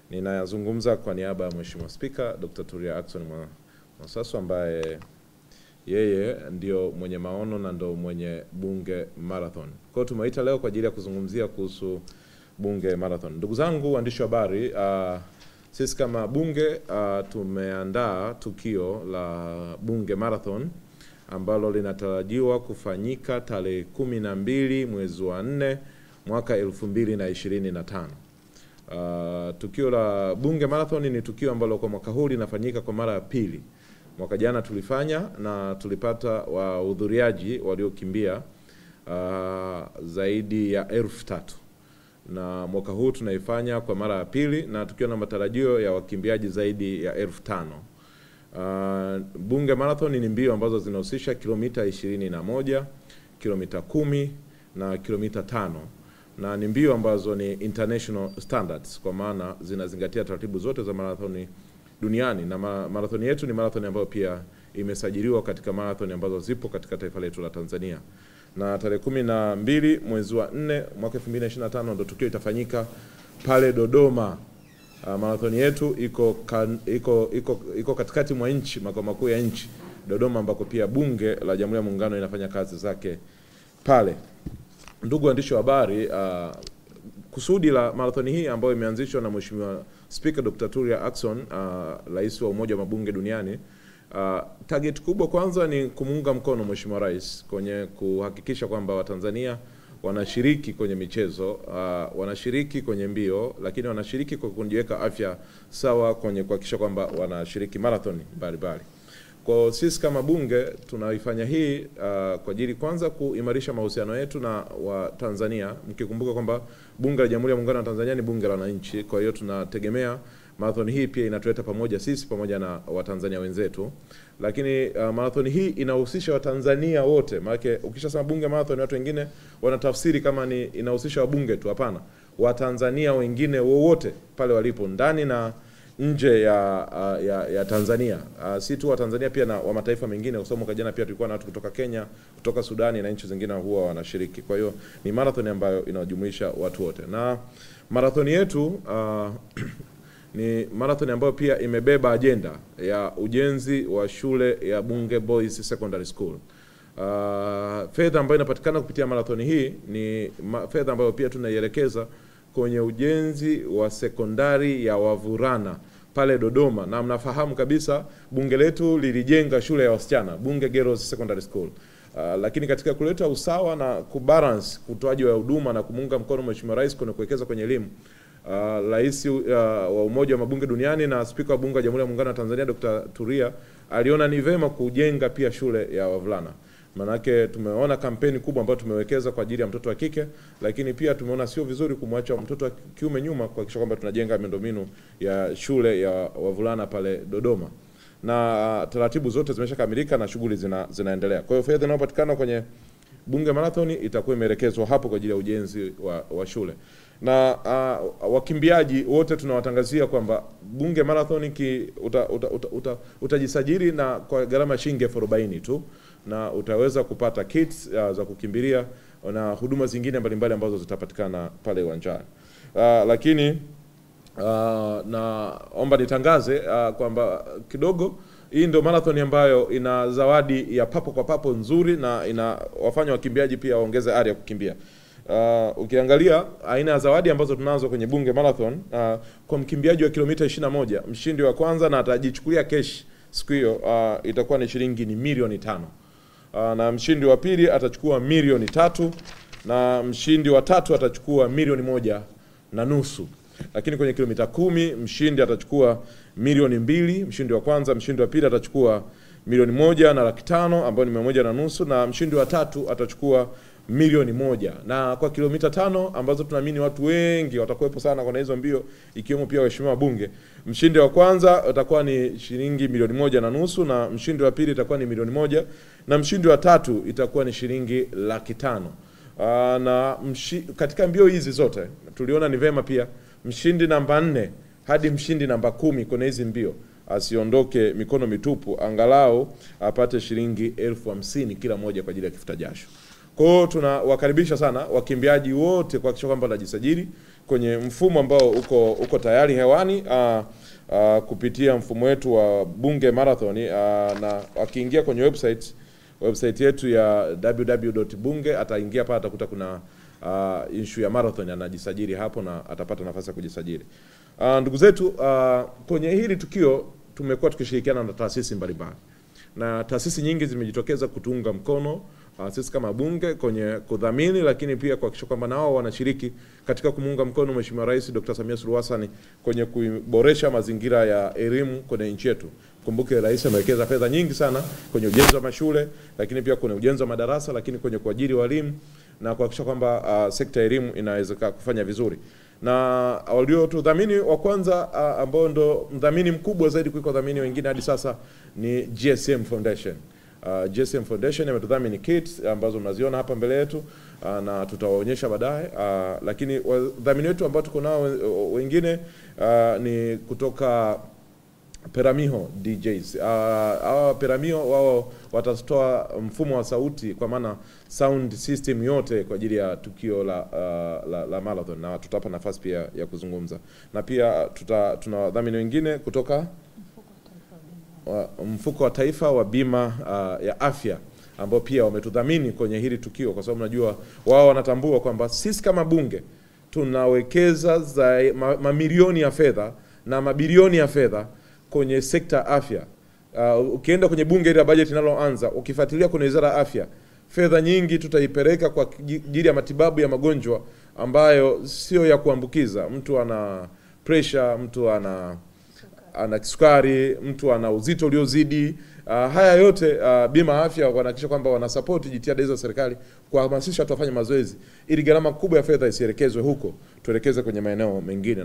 Ninazungumza kwa niaba ya Mheshimiwa Spika Dr. Tulia Ackson Mwansasu ambaye yeye ndio mwenye maono na ndio mwenye Bunge Marathon. Kwa hiyo tumeita leo kwa ajili ya kuzungumzia kuhusu Bunge Marathon. Ndugu zangu waandishi wa habari, sisi kama Bunge tumeandaa tukio la Bunge Marathon ambalo linatarajiwa kufanyika tarehe 12 mwezi wa 4 mwaka 2025. Tukio la Bunge Marathon ni tukio ambalo kwa mwaka huu linafanyika kwa mara ya pili. Mwaka jana tulifanya na tulipata wahudhuriaji waliokimbia zaidi ya 3,000. Na mwaka huu tunaifanya kwa mara ya pili na tukiwa na matarajio ya wakimbiaji zaidi ya 5,000. Bunge Marathon ni mbio ambazo zinahusisha kilomita 21, kilomita 10 na kilomita 5. Na ni mbio ambazo ni international standards kwa maana zinazingatia taratibu zote za marathoni duniani, na marathoni yetu ni marathoni ambayo pia imesajiliwa katika marathoni ambazo zipo katika taifa letu la Tanzania. Na tarehe 12 mwezi wa 4 mwaka 2025 ndio tukio itafanyika pale Dodoma. Marathoni yetu iko katikati mwa nchi, makao makuu ya nchi Dodoma, ambako pia Bunge la Jamhuri ya Muungano inafanya kazi zake pale. Ndugu waandishi wa habari, kusudi la marathoni hii ambayo imeanzishwa na Mheshimiwa Spika Dr. Tulia Ackson, Rais wa Umoja wa Mabunge Duniani, target kubwa kwanza ni kumuunga mkono Mheshimiwa Rais kwenye kuhakikisha kwamba Watanzania wanashiriki kwenye michezo, wanashiriki kwenye mbio, lakini wanashiriki kwa kujiweka afya sawa kwenye kuhakikisha kwamba wanashiriki marathoni mbalimbali. Kwa sisi kama Bunge tunaifanya hii kwa ajili kwanza kuimarisha mahusiano yetu na Watanzania, mkikumbuka kwamba Bunge la Jamhuri ya Muungano wa Tanzania ni bunge la wananchi. Kwa hiyo tunategemea marathon hii pia inatuleta pamoja sisi pamoja na Watanzania wenzetu. Lakini marathon hii inahusisha Watanzania wote. Maana ukishasema Bunge Marathon watu wengine wanatafsiri kama ni inahusisha wabunge tu. Hapana. Watanzania wengine wote pale walipo ndani na nje ya Tanzania. Si tu wa Tanzania pia na wa mataifa mengine, kwa sababu mwaka jana pia tulikuwa na watu kutoka Kenya, kutoka Sudani na nchi zingine huwa wanashiriki. Kwa hiyo ni marathon ambayo inajumuisha watu wote. Na marathon yetu ni marathon ambayo pia imebeba agenda ya ujenzi wa shule ya Bunge Boys Secondary School. Fedha ambayo inapatikana kupitia marathon hii ni fedha ambayo pia tunaielekeza kwenye ujenzi wa sekondari ya wavulana pale Dodoma. Na mnafahamu kabisa Bunge letu lilijenga shule ya wasichana, Bunge Girls Secondary School. Lakini katika kuleta usawa na kubalance utoaji wa huduma na kumunga mkono Mheshimiwa Rais kwenye kuwekeza kwenye elimu, Rais wa Umoja wa Mabunge Duniani na Spika wa Bunge la Jamhuri ya Muungano wa Tanzania Dr. Tulia aliona ni vema kujenga pia shule ya wavulana. Manake tumeona kampeni kubwa ambayo tumewekeza kwa ajili ya mtoto wa kike, lakini pia tumeona sio vizuri kumwacha mtoto wa kiume nyuma, kuhakikisha kwamba tunajenga miundombinu ya shule ya wavulana pale Dodoma. Na taratibu zote zimeshakamilika na shughuli zinaendelea. Kwa hiyo fedha inayopatikana kwenye Bunge Marathon itakuwa imeelekezwa hapo kwa ajili ya ujenzi wa shule. Na wakimbiaji wote tunawatangazia kwamba Bunge Marathon utajisajili na kwa gharama shilingi 40,000 tu, na utaweza kupata kits za kukimbilia na huduma zingine mbalimbali ambazo zitapatikana pale uwanjani. Lakini naomba nitangaze kwamba kidogo hii ndio marathon ambayo ina zawadi ya papo kwa papo nzuri na inawafanya wakimbiaji pia waongeze ari ya kukimbia. Ukiangalia aina ya zawadi ambazo tunazo kwenye Bunge Marathon, kwa mkimbiaji wa kilomita 21, mshindi wa kwanza na atajichukulia cash siku hiyo itakuwa ni shilingi milioni 5. Na mshindi wa pili atachukua milioni 3 na mshindi wa tatu atachukua milioni 1.5. Lakini kwenye kilomita 10 mshindi atachukua milioni 2, mshindi wa kwanza, mshindi wa pili atachukua milioni 1.5 ambayo ni 1.5, na mshindi wa tatu atachukua milioni 1. Na kwa kilomita 5 ambazo tunaamini watu wengi watakuwepo sana kwa hizo mbio, ikiwemo pia waheshimiwa wabunge, mshindi wa kwanza utakuwa ni shilingi milioni 1.5 na mshindi wa pili itakuwa ni milioni 1 na mshindi wa tatu itakuwa ni shilingi 500,000. Na katika mbio hizi zote tuliona ni vema pia mshindi namba 4 hadi mshindi namba 10 kwenye hizi mbio asiondoke mikono mitupu, angalau apate shilingi 50,000 kila moja kwa ajili ya kifuta jasho. Kwa hiyo tunawakaribisha sana wakimbiaji wote kuhakikisha kwamba wanajisajili kwenye mfumo ambao uko tayari hewani kupitia mfumo wetu wa Bunge Marathon, na akiingia kwenye website yetu ya www.bunge ataingia pale, atakuta kuna issue ya marathon, anajisajili hapo na atapata nafasi ya kujisajili. Ndugu zetu, kwenye hili tukio tumekuwa tukishirikiana na taasisi mbalimbali, na taasisi nyingi zimejitokeza kutuunga mkono sisi kama bunge kwenye kudhamini, lakini pia kuhakikisha kwamba nao wanashiriki katika kumuunga mkono Mheshimiwa Rais Dr. Samia Suluhu Hassan kwenye kuboresha mazingira ya elimu kwenye nchi yetu. Kumbuke Rais amewekeza fedha nyingi sana kwenye ujenzi wa mashule, lakini pia kwenye ujenzi wa madarasa, lakini kwenye kuajiri walimu na kuhakikisha kwamba sekta ya elimu inaweza kufanya vizuri. Na waliotudhamini wa kwanza ambao ndo mdhamini mkubwa zaidi kuliko dhamini wengine hadi sasa ni GSM Foundation. GSM Foundation imetudhamini kits ambazo mnaziona hapa mbele yetu, na tutawaonyesha baadaye. Lakini wadhamini wetu ambao tuko nao wengine ni kutoka Peramiho DJs. Peramiho wao watatoa mfumo wa sauti, kwa maana sound system yote kwa ajili ya tukio la marathon, na tutapa nafasi pia ya kuzungumza. Na pia tuna wadhamini wengine kutoka Mfuko wa Taifa wa Bima ya Afya, ambao pia wametudhamini kwenye hili tukio, kwa sababu najua wao wanatambua kwamba sisi kama bunge tunawekeza mamilioni ya fedha na mabilioni ya fedha kwenye sekta afya. Ukienda kwenye bunge ile budget linaloanza, ukifuatilia kwenye Wizara ya Afya, fedha nyingi tutaipeleka kwa ajili ya matibabu ya magonjwa ambayo sio ya kuambukiza. Mtu ana pressure, mtu ana kisukari, mtu ana uzito uliozidi. Haya yote bima afya wanahakikisha kwamba wanasupport jitihada hizo za serikali kuhamasisha watu wafanye mazoezi, ili gharama kubwa ya fedha isielekezwe huko, tuelekeze kwenye maeneo mengine.